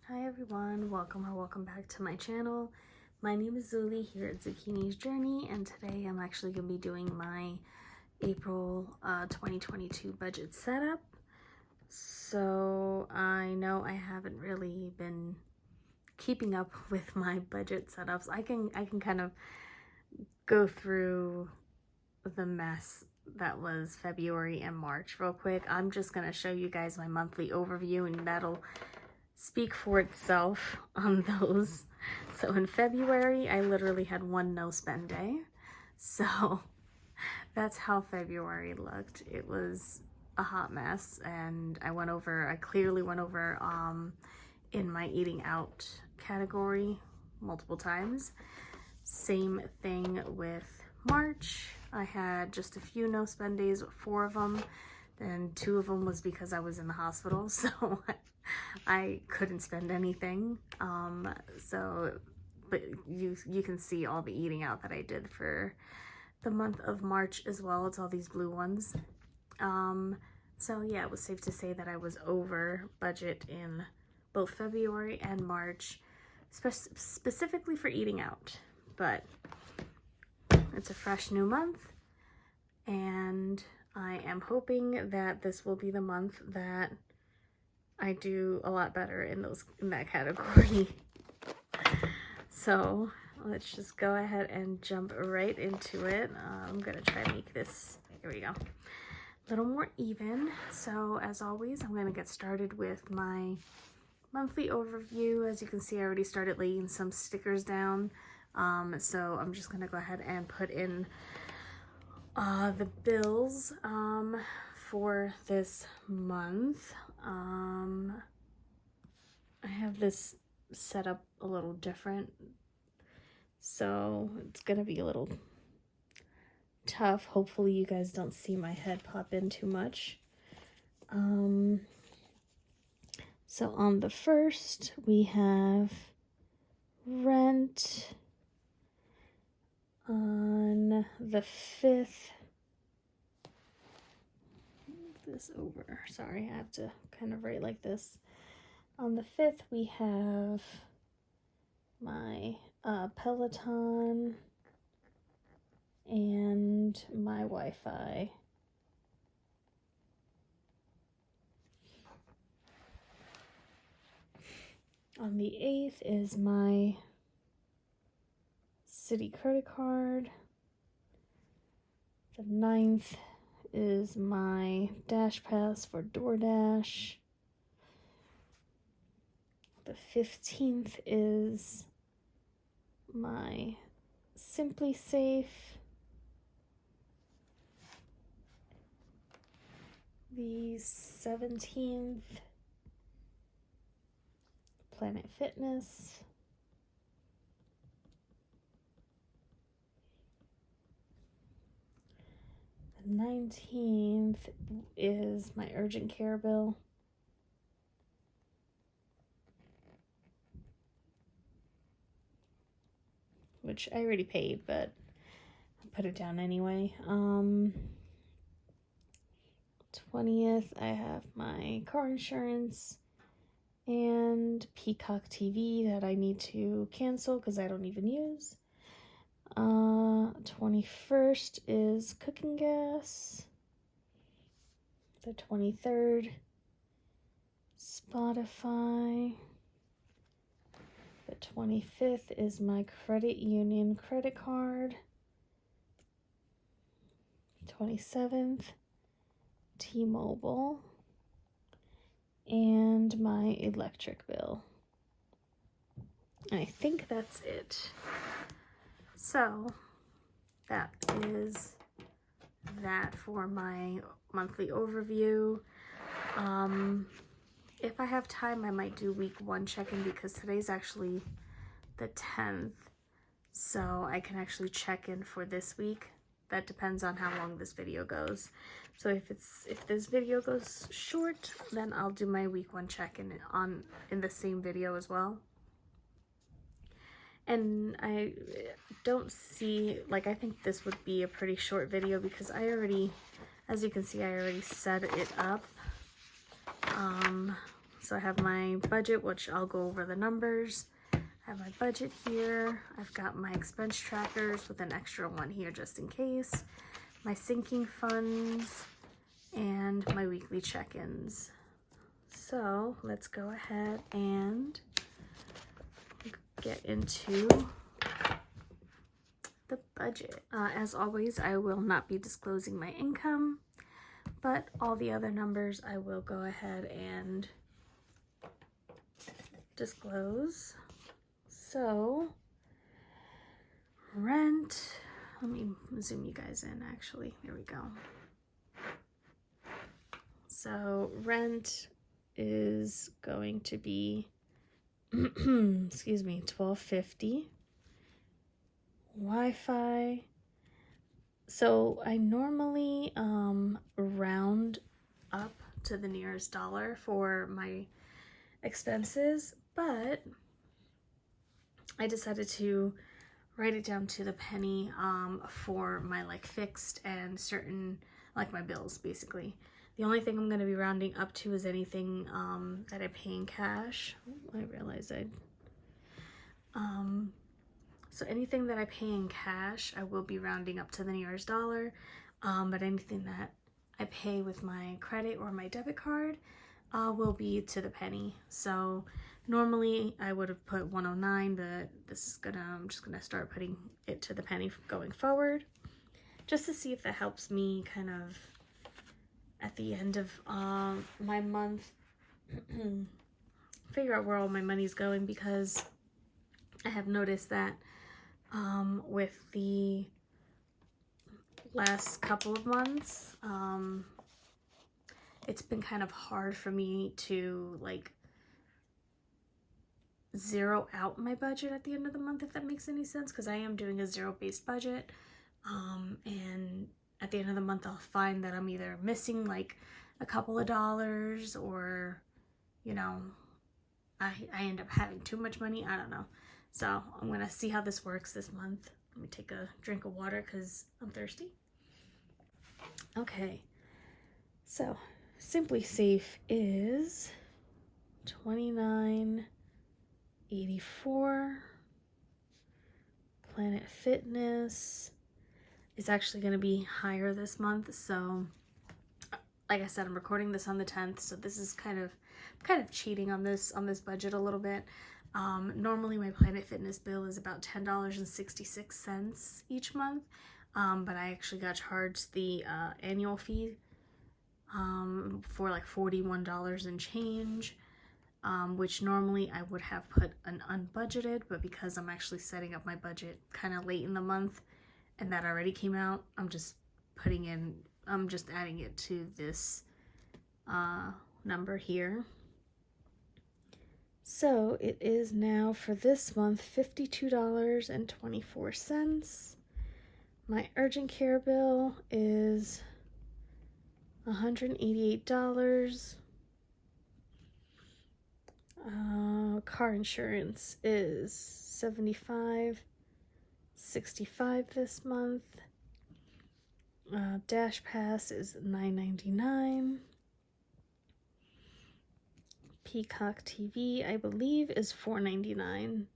Hi everyone, welcome back to my channel. My name is Zuli here at Zucchini's Journey, and today I'm actually going to be doing my April 2022 budget setup. So I know I haven't really been keeping up with my budget setups. I can kind of go through the mess that was February and March real quick. I'm just going to show you guys my monthly overview, and that'll speak for itself on those. So in February, I literally had one no spend day. So that's how February looked. It was a hot mess, and I clearly went over in my eating out category multiple times. Same thing with March. I had just a few no spend days, 4 of them. Then 2 of them was because I was in the hospital, so I couldn't spend anything. But you can see all the eating out that I did for the month of March as well. It's all these blue ones. So yeah, it was safe to say that I was over budget in both February and March, specifically for eating out. But it's a fresh new month, and I am hoping that this will be the month that I do a lot better in that category. So let's just go ahead and jump right into it. I'm gonna try to make this, here we go, a little more even. So as always, I'm gonna get started with my monthly overview. As you can see, I already started laying some stickers down. So I'm just gonna go ahead and put in the bills for this month. I have this set up a little different, so it's gonna be a little tough. Hopefully you guys don't see my head pop in too much. So on the 1st, we have rent. On the 5th, this over, sorry, I have to kind of write like this. On the 5th, we have my Peloton and my Wi-Fi. On the 8th is my Citi credit card. The 9th is my Dash Pass for DoorDash. The 15th is my Simply Safe. The 17th, Planet Fitness. The 19th is my urgent care bill. Which I already paid, but I put it down anyway. 20th, I have my car insurance and Peacock TV that I need to cancel because I don't even use. 21st is cooking gas. The 23rd, Spotify. The 25th is my credit union credit card. 27th, T-Mobile. And my electric bill. I think that's it. So that is that for my monthly overview. If I have time, I might do week 1 check-in because today's actually the 10th. So I can actually check in for this week. That depends on how long this video goes. So if this video goes short, then I'll do my week 1 check-in in the same video as well. And I don't see, like, I think this would be a pretty short video because I already, as you can see, I already set it up. so I have my budget, which I'll go over the numbers. I have my budget here. I've got my expense trackers with an extra one here just in case. My sinking funds and my weekly check-ins. So let's go ahead and get into the budget. As always, I will not be disclosing my income, but all the other numbers I will go ahead and disclose. So rent, let me zoom you guys in actually, there we go. So rent is going to be excuse me, $12.50. Wi-Fi, so I normally round up to the nearest dollar for my expenses, but I decided to write it down to the penny for my like fixed and certain, like my bills basically. The only thing I'm going to be rounding up to is anything that I pay in cash. I realized so anything that I pay in cash, I will be rounding up to the nearest dollar. But anything that I pay with my credit or my debit card will be to the penny. So normally I would have put 109, but I'm just gonna start putting it to the penny going forward, just to see if that helps me kind of at the end of my month figure out where all my money's going, because I have noticed that with the last couple of months, it's been kind of hard for me to like zero out my budget at the end of the month, if that makes any sense, because I am doing a zero-based budget, and at the end of the month I'll find that I'm either missing like a couple of dollars, or you know, I end up having too much money. I don't know. So I'm gonna see how this works this month. Let me take a drink of water because I'm thirsty. Okay, so Simply Safe is $29.84. Planet Fitness is actually going to be higher this month, so like I said, I'm recording this on the 10th, so this is kind of cheating on this budget a little bit. Normally my Planet Fitness bill is about $10.66 each month, but I actually got charged the annual fee for like $41 and change, which normally I would have put an unbudgeted, but because I'm actually setting up my budget kind of late in the month and that already came out, I'm just adding it to this number here. So it is now for this month $52.24. My urgent care bill is $188. Car insurance is $75.65 this month. Dash Pass is $9.99. Peacock TV, I believe, is $4.99.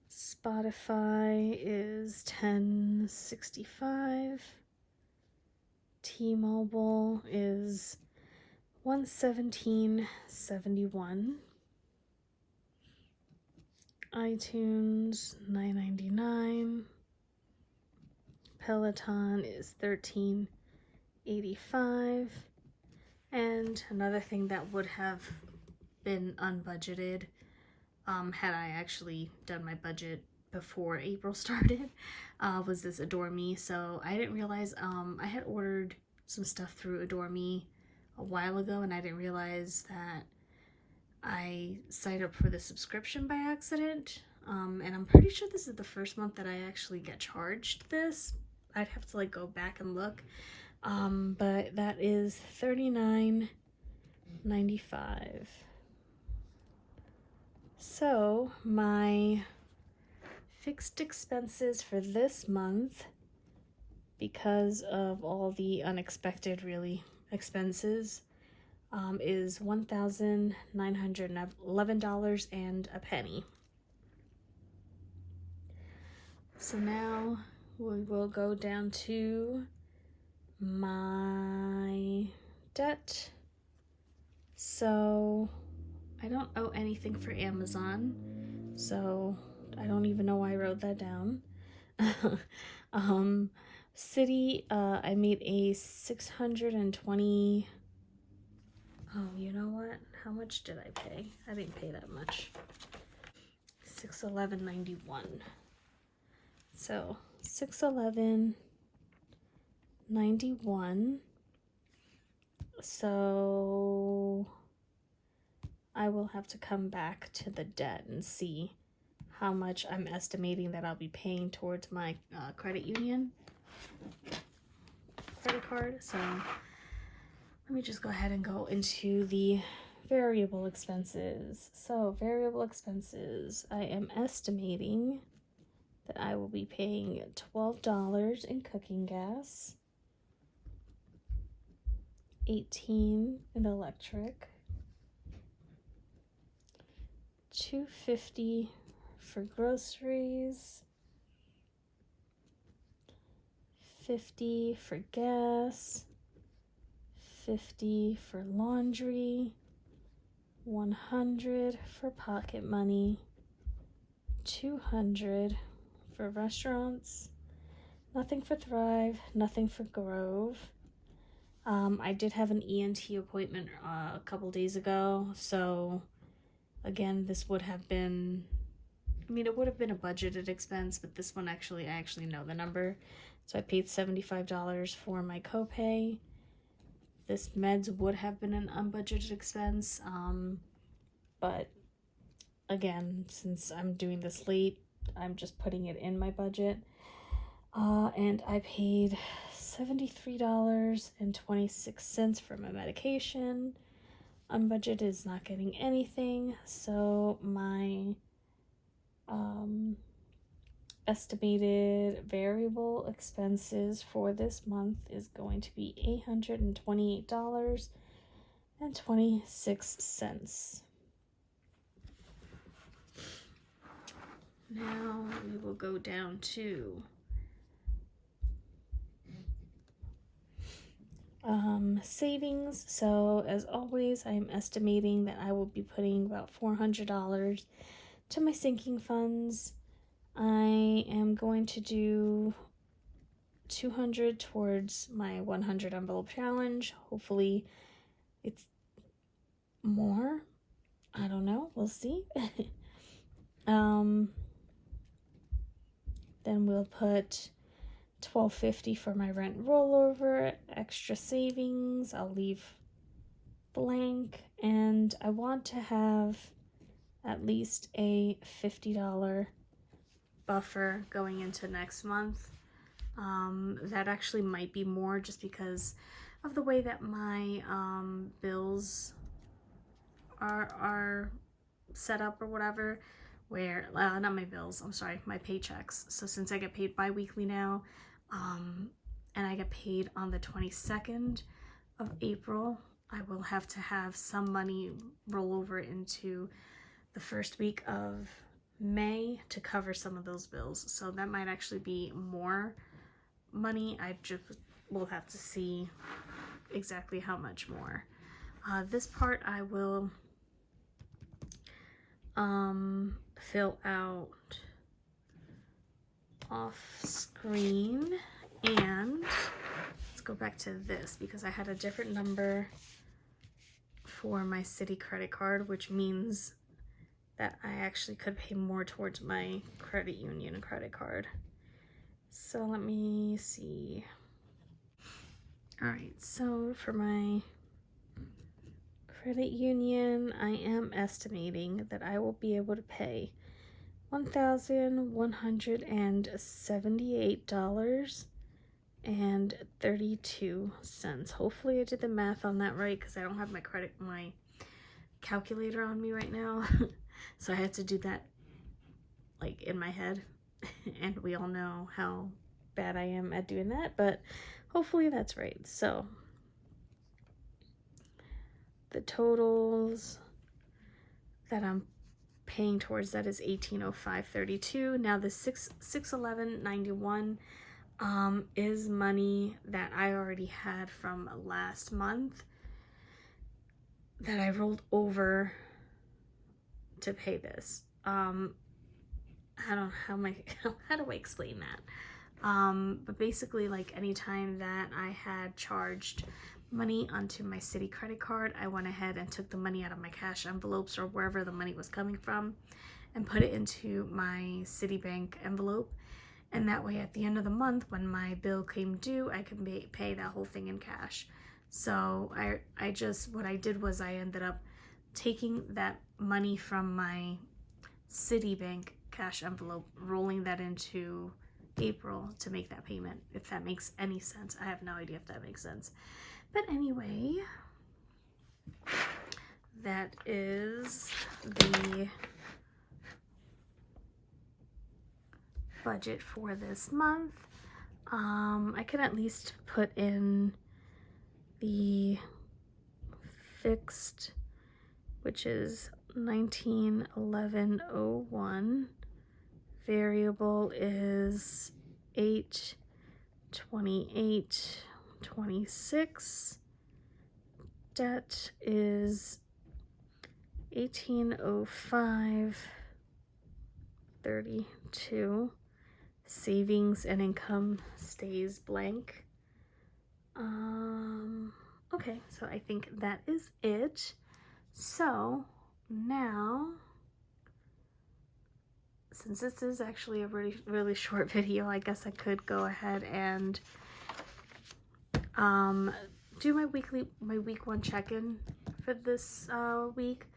Spotify is $10.65. T-Mobile is $117.71. iTunes $9.99. Peloton is $13.85. And another thing that would have been unbudgeted had I actually done my budget before April started was this Adore Me. So I didn't realize I had ordered some stuff through Adore Me a while ago, and I didn't realize that I signed up for the subscription by accident, and I'm pretty sure this is the first month that I actually get charged this. I'd have to like go back and look, but that is $39.95. So my fixed expenses for this month, because of all the unexpected really expenses, is $1,911 and a penny. So now we will go down to my debt. So I don't owe anything for Amazon, so I don't even know why I wrote that down. City, I made a 620. Oh, you know what? How much did I pay? I didn't pay that much. $611.91. So $611.91. So I will have to come back to the debt and see how much I'm estimating that I'll be paying towards my credit union credit card. So let me just go ahead and go into the variable expenses. So variable expenses, I am estimating that I will be paying $12 in cooking gas, $18 in electric, $2.50 for groceries, $50 for gas, $50 for laundry, $100 for pocket money, $200 for restaurants, nothing for Thrive, nothing for Grove. I did have an ENT appointment a couple days ago, so again, this would have been, it would have been a budgeted expense, but this one I actually know the number. So I paid $75 for my copay. This meds would have been an unbudgeted expense, but again, since I'm doing this late, I'm just putting it in my budget. And I paid $73.26 for my medication. Unbudgeted is not getting anything, so my estimated variable expenses for this month is going to be $828.26. Now we will go down to savings. So as always, I am estimating that I will be putting about $400 to my sinking funds. I am going to do $200 towards my 100 envelope challenge. Hopefully it's more. I don't know. We'll see. Then we'll put $12.50 for my rent rollover, extra savings I'll leave blank, and I want to have at least a $50 buffer going into next month. That actually might be more just because of the way that my bills are set up or whatever, where not my bills, I'm sorry, my paychecks. So since I get paid bi-weekly now, and I get paid on the 22nd of April, I will have to have some money roll over into the first week of May to cover some of those bills. So that might actually be more money. I just will have to see exactly how much more. This part I will fill out off screen, and let's go back to this because I had a different number for my Citi credit card, which means that I actually could pay more towards my credit union credit card. So let me see. All right, so for my credit union, I am estimating that I will be able to pay $1,178.32. Hopefully I did the math on that right because I don't have my calculator on me right now. So I had to do that like in my head. And we all know how bad I am at doing that, but hopefully that's right. So the totals that I'm paying towards that is $1805.32. Now the $611.91 is money that I already had from last month that I rolled over to pay this. I don't know how do I explain that? But basically, like, anytime that I had charged money onto my city credit card, I went ahead and took the money out of my cash envelopes or wherever the money was coming from and put it into my Citibank envelope. And that way, at the end of the month, when my bill came due, I could pay that whole thing in cash. So what I did was I ended up taking that money from my Citibank cash envelope, rolling that into April to make that payment, if that makes any sense. I have no idea if that makes sense. But anyway, that is the budget for this month. I can at least put in the fixed, which is $1911.01. Variable is $828.26. Debt is $1805.32. Savings and income stays blank. Okay, so I think that is it. So now, since this is actually a really short video, I guess I could go ahead and do my week 1 check-in for this week.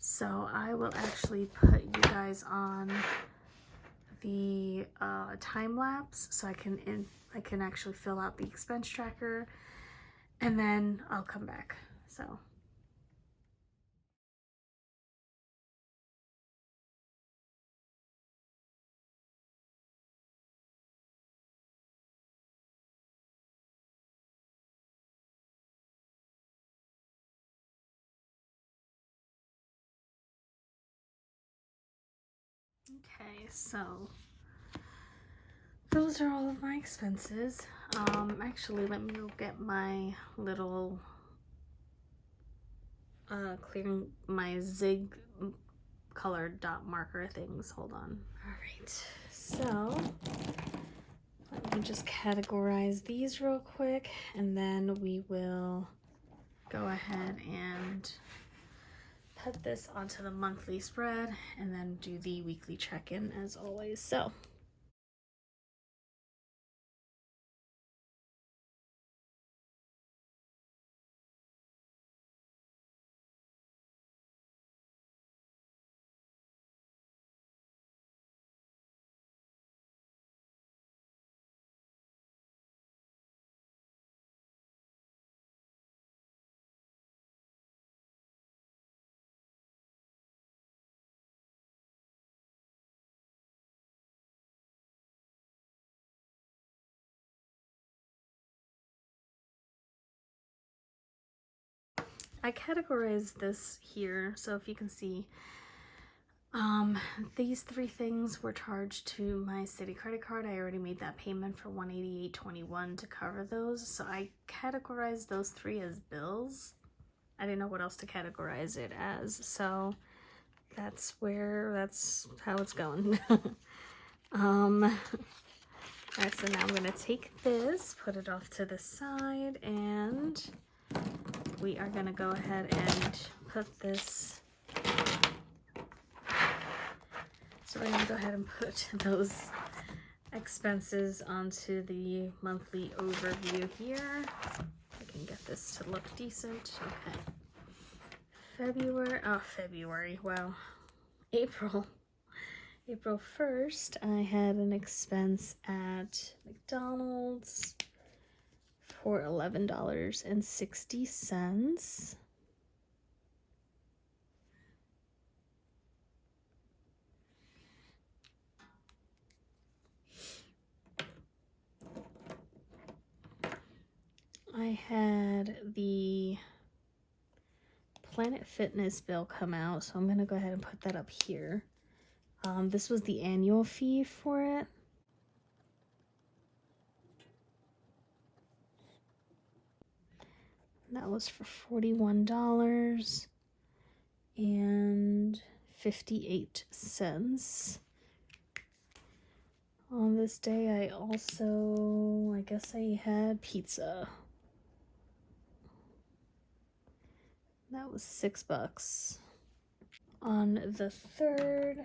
So I will actually put you guys on the time lapse so I can actually fill out the expense tracker, and then I'll come back. So okay, so those are all of my expenses. Actually, let me go get my little clearing my zig colored dot marker things. Hold on. All right, so let me just categorize these real quick, and then we will go ahead and put this onto the monthly spread and then do the weekly check-in as always. So I categorized this here, so if you can see, these 3 things were charged to my city credit card. I already made that payment for $188.21 to cover those, so I categorized those 3 as bills. I didn't know what else to categorize it as, so that's how it's going. Alright, so now I'm gonna take this, put it off to the side, and we are gonna go ahead and put this. So we're gonna go ahead and put those expenses onto the monthly overview here. I can get this to look decent. Okay. February, wow. April 1st, I had an expense at McDonald's for $11.60. I had the Planet Fitness bill come out, so I'm gonna go ahead and put that up here. This was the annual fee for it. That was for $41.58. On this day, I guess I had pizza. That was $6. On the 3rd,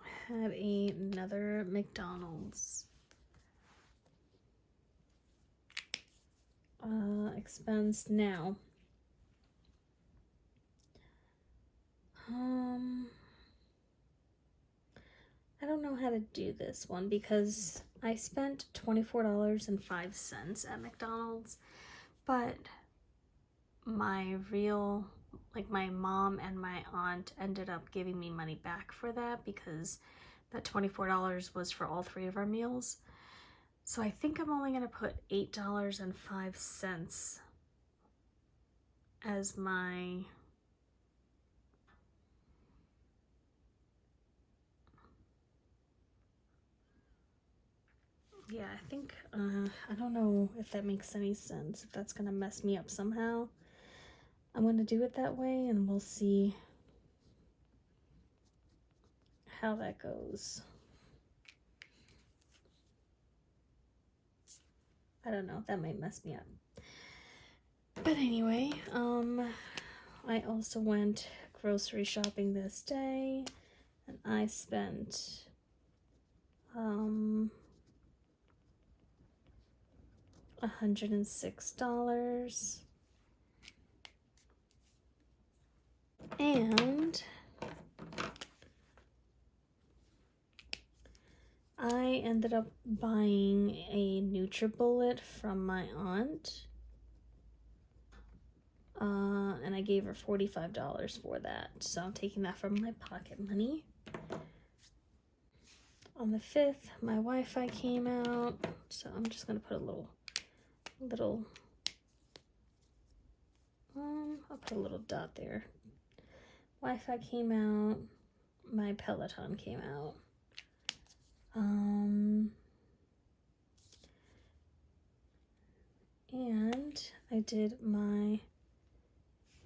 I had another McDonald's expense. Now, I don't know how to do this one because I spent $24.05 at McDonald's, but my mom and my aunt ended up giving me money back for that because that $24 was for all 3 of our meals. So I think I'm only going to put $8.05 as my yeah, I think, I don't know if that makes any sense, if that's gonna mess me up somehow. I'm gonna do it that way and we'll see how that goes. I don't know, that might mess me up. But anyway, I also went grocery shopping this day and I spent, $106. And I ended up buying a NutriBullet from my aunt. And I gave her $45 for that. So I'm taking that from my pocket money. On the 5th, my Wi-Fi came out. So I'm just gonna put a little, I'll put a little dot there. Wi-Fi came out. My Peloton came out. And I did my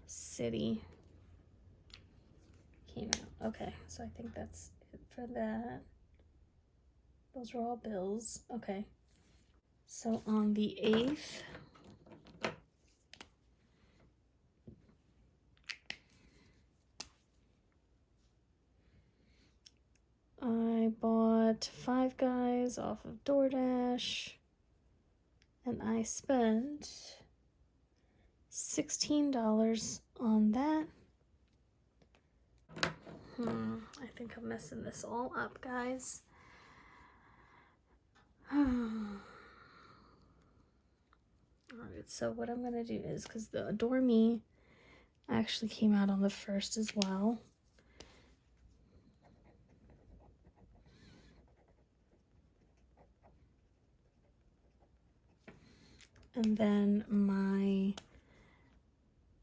city came out. Okay, so I think that's it for that. Those were all bills. Okay. So on the 8th, I bought Five Guys off of DoorDash and I spent $16 on that. I think I'm messing this all up, guys. Alright, so what I'm gonna do is, because the Adore Me actually came out on the 1st as well. And then my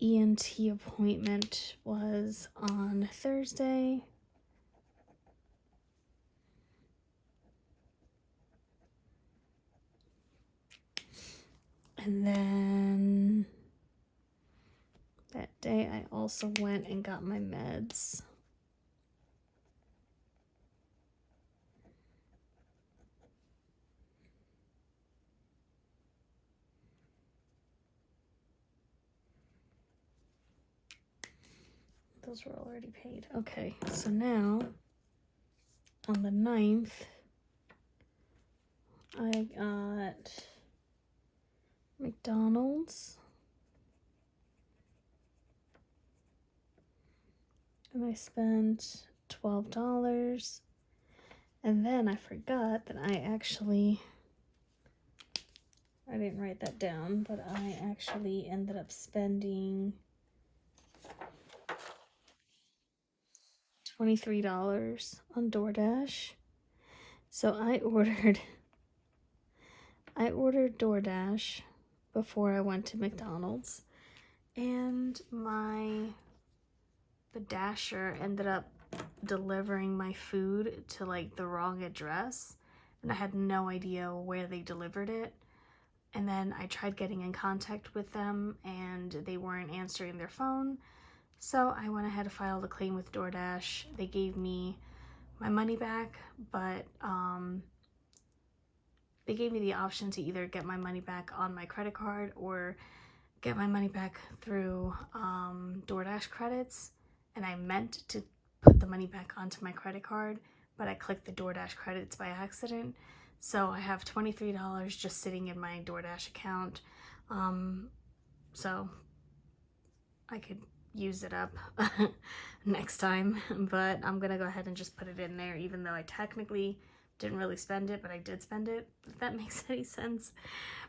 ENT appointment was on Thursday. And then that day I also went and got my meds. Those were already paid. Okay, so now on the 9th, I got McDonald's. And I spent $12. And then I forgot that I didn't write that down, but I actually ended up spending $23 on DoorDash. So I ordered DoorDash before I went to McDonald's, And the Dasher ended up delivering my food to like the wrong address, and I had no idea where they delivered it. And then I tried getting in contact with them and they weren't answering their phone. So I went ahead and filed a claim with DoorDash. They gave me my money back, but they gave me the option to either get my money back on my credit card or get my money back through DoorDash credits. And I meant to put the money back onto my credit card, but I clicked the DoorDash credits by accident. So I have $23 just sitting in my DoorDash account. So I could use it up next time, but I'm gonna go ahead and just put it in there, even though I technically didn't really spend it, but I did spend it, if that makes any sense.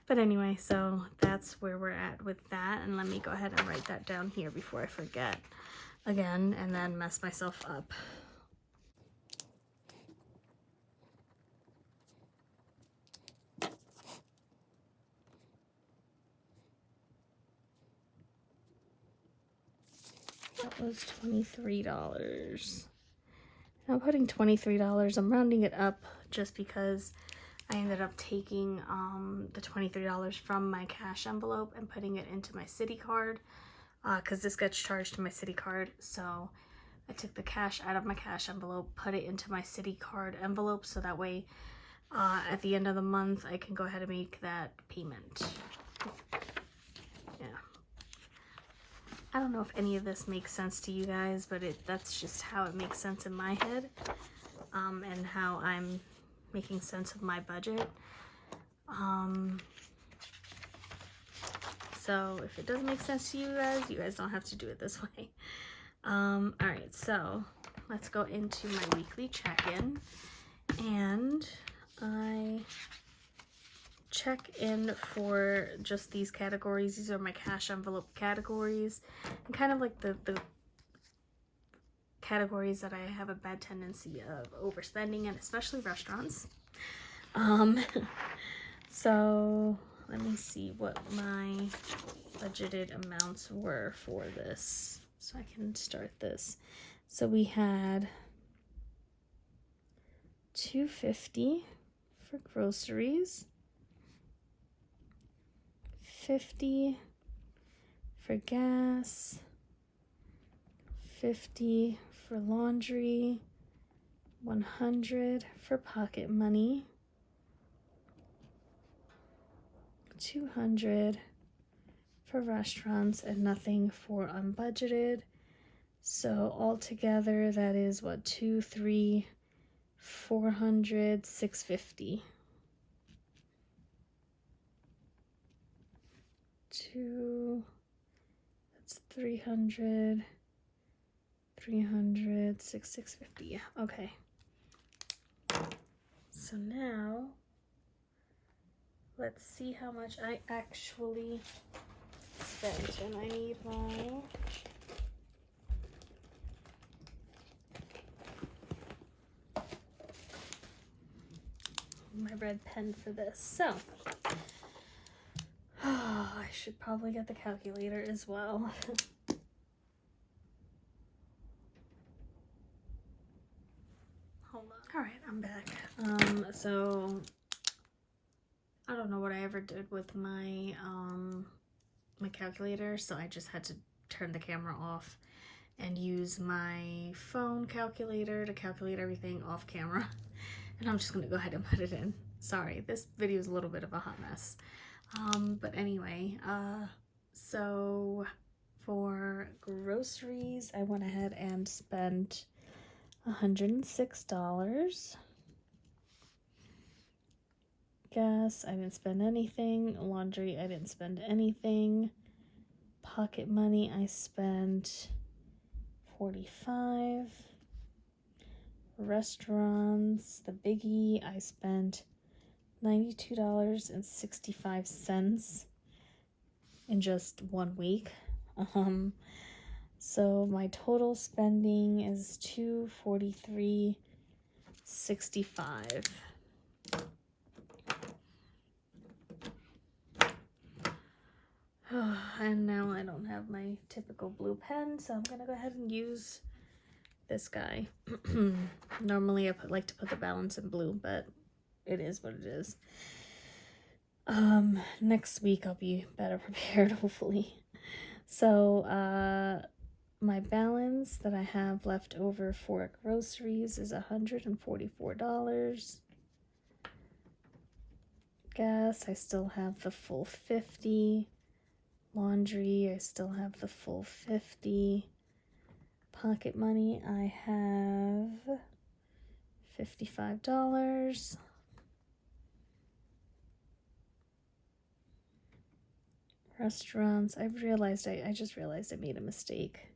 But anyway, so that's where we're at with that, and let me go ahead and write that down here before I forget again and then mess myself up. That was $23. I'm putting $23. I'm rounding it up just because I ended up taking the $23 from my cash envelope and putting it into my Citi card, because this gets charged to my Citi card. So I took the cash out of my cash envelope, put it into my Citi card envelope, so that way at the end of the month I can go ahead and make that payment. Yeah. I don't know if any of this makes sense to you guys, but that's just how it makes sense in my head, and how I'm making sense of my budget. So if it doesn't make sense to you guys don't have to do it this way. Alright, so let's go into my weekly check-in, and I check in for just these categories. These are my cash envelope categories, and kind of like the categories that I have a bad tendency of overspending in, especially restaurants. So let me see what my budgeted amounts were for this, so I can start this. So we had $2.50 for groceries, $50 for gas, $50 for laundry, $100 for pocket money, $200 for restaurants, and nothing for unbudgeted. So altogether that is what, $200, $300, $400, $650. That's 300, 650. Yeah, okay. So now let's see how much I actually spent, and I need my red pen for this. So I should probably get the calculator as well. Hold on. All right, I'm back. So I don't know what I ever did with my my calculator, so I just had to turn the camera off and use my phone calculator to calculate everything off camera. And I'm just gonna go ahead and put it in. Sorry, this video is a little bit of a hot mess. But anyway, so for groceries, I went ahead and spent $106. Gas, I didn't spend anything. Laundry, I didn't spend anything. Pocket money, I spent $45. Restaurants, the biggie, I spent $92.65 in just 1 week. So my total spending is $243.65. And now I don't have my typical blue pen, so I'm gonna go ahead and use this guy. Normally I like to put the balance in blue, but it is what it is. Next week I'll be better prepared, hopefully. So, my balance that I have left over for groceries is $144. Gas, I still have the full 50. Laundry, I still have the full 50. Pocket money, I have $55. Restaurants, I just realized I made a mistake.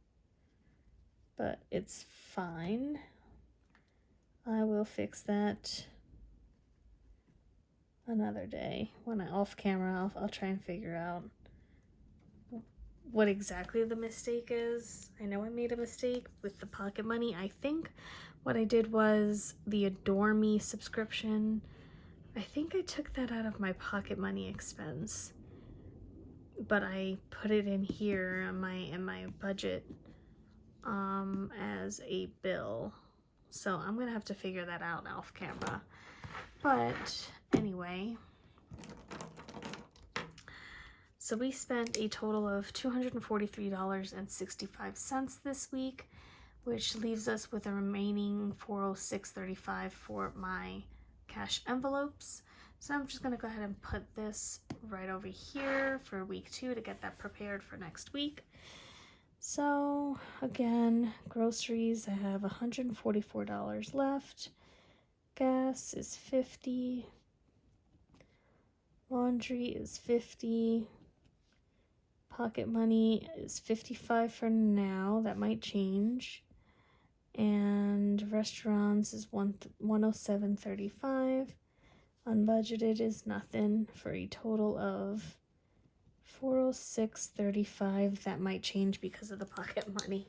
But it's fine. I will fix that another day. When I off camera, I'll try and figure out what exactly the mistake is. I know I made a mistake with the pocket money. I think what I did was the Adore Me subscription. I think I took that out of my pocket money expense, but I put it in here in my budget as a bill. So I'm gonna have to figure that out off camera. But anyway, so we spent a total of $243.65 this week, which leaves us with a remaining $406.35 for my cash envelopes. So I'm just gonna go ahead and put this right over here for week 2 to get that prepared for next week. So again, groceries, I have $144 left. Gas is $50. Laundry is $50. Pocket money is $55 for now. That might change. And restaurants is $107.35. Unbudgeted is nothing for a total of $406.35. That might change because of the pocket money.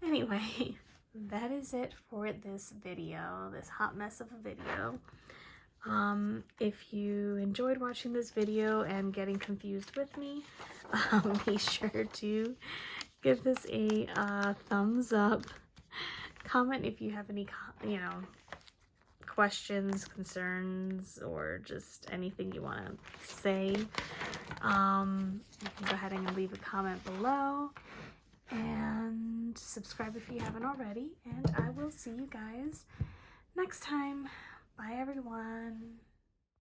Anyway, that is it for this video, this hot mess of a video. If you enjoyed watching this video and getting confused with me, be sure to give this a thumbs up. Comment if you have any, questions, concerns, or just anything you want to say. You can go ahead and leave a comment below, and subscribe if you haven't already, and I will see you guys next time. Bye everyone.